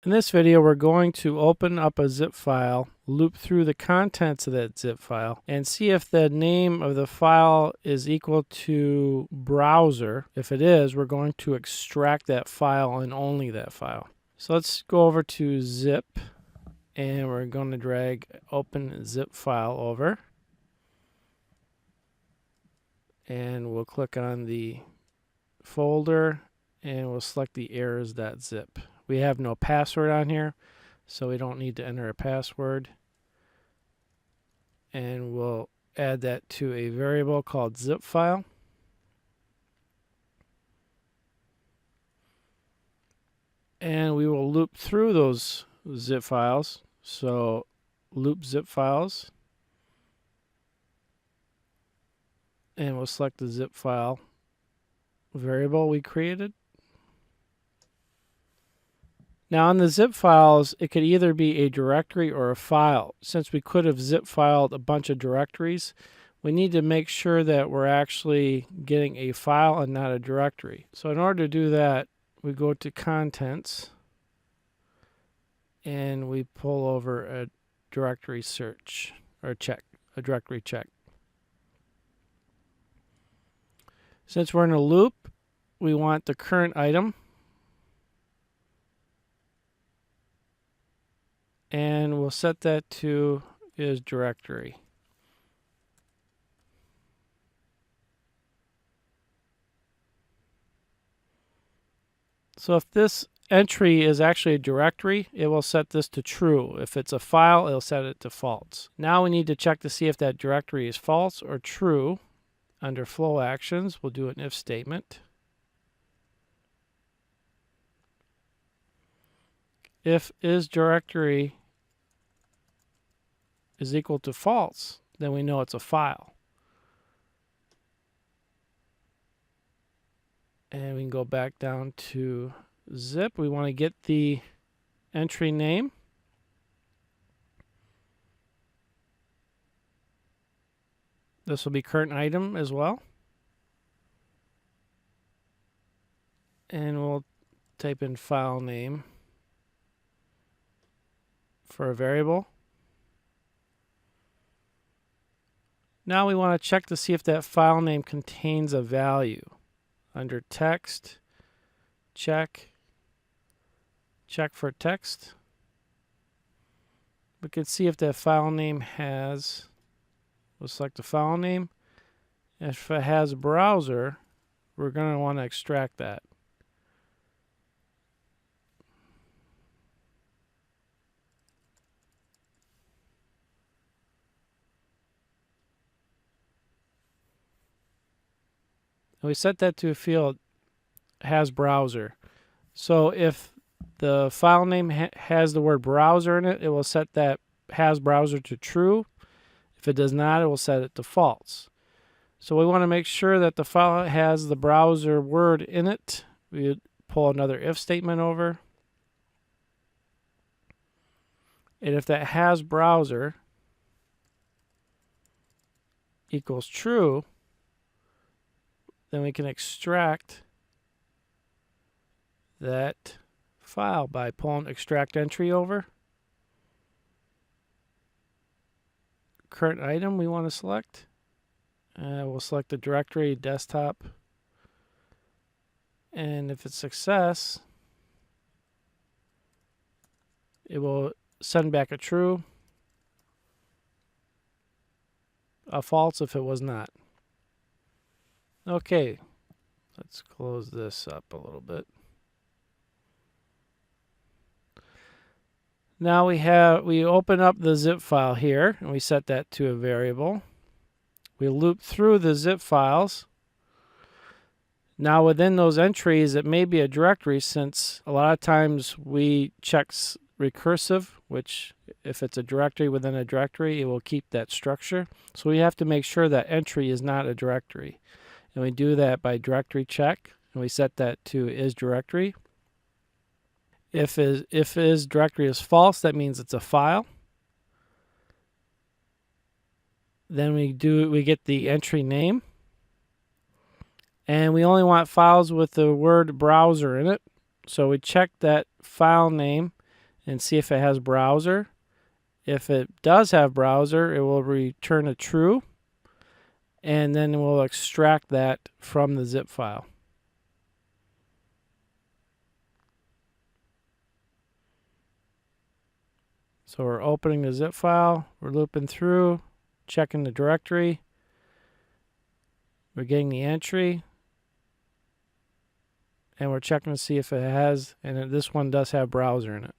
In this video, we're going to open up a zip file, loop through the contents of that zip file, and see if the name of the file is equal to browser. If it is, we're going to extract that file and only that file. So let's go over to zip, and we're going to drag open zip file over. And we'll click on the folder, and we'll select the errors.zip. We have no password on here, so we don't need to enter a password. And we'll add that to a variable called zip file. And we will loop through those zip files. So loop zip files. And we'll select the zip file variable we created. Now on the zip files, it could either be a directory or a file. Since we could have zip filed a bunch of directories, we need to make sure that we're actually getting a file and not a directory. So in order to do that, we go to Contents, and we pull over a directory search, or check, a directory check. Since we're in a loop, we want the current item, and we'll set that to is directory. So if this entry is actually a directory, it will set this to true. If it's a file, it'll set it to false. Now we need to check to see if that directory is false or true. Under flow actions, we'll do an if statement. If is directory is equal to false, then we know it's a file. And we can go back down to zip. We want to get the entry name. This will be current item as well. And we'll type in file name for a variable. Now we want to check to see if that file name contains a value. Under text, check for text. We can see if that file name has, we'll select the file name. If it has browser, we're going to want to extract that. And we set that to a field has browser. So if the file name has the word browser in it, it will set that has browser to true. If it does not, it will set it to false. So we want to make sure that the file has the browser word in it. We pull another if statement over. And if that has browser equals true, then we can extract that file by pulling extract entry over. Current item we want to select. We'll select the directory desktop. And if it's success, it will send back a true, a false if it was not. Okay, let's close this up a little bit. Now we open up the zip file here, and we set that to a variable. We loop through the zip files. Now within those entries, it may be a directory, since a lot of times we check recursive, which if it's a directory within a directory, it will keep that structure. So we have to make sure that entry is not a directory. And we do that by directory check, and we set that to is directory. If is directory is false, that means it's a file. Then we get the entry name. And we only want files with the word browser in it. So we check that file name and see if it has browser. If it does have browser, it will return a true, and then we'll extract that from the zip file. So we're opening the zip file, we're looping through, checking the directory, we're getting the entry, and we're checking to see if it has, and this one does have browser in it.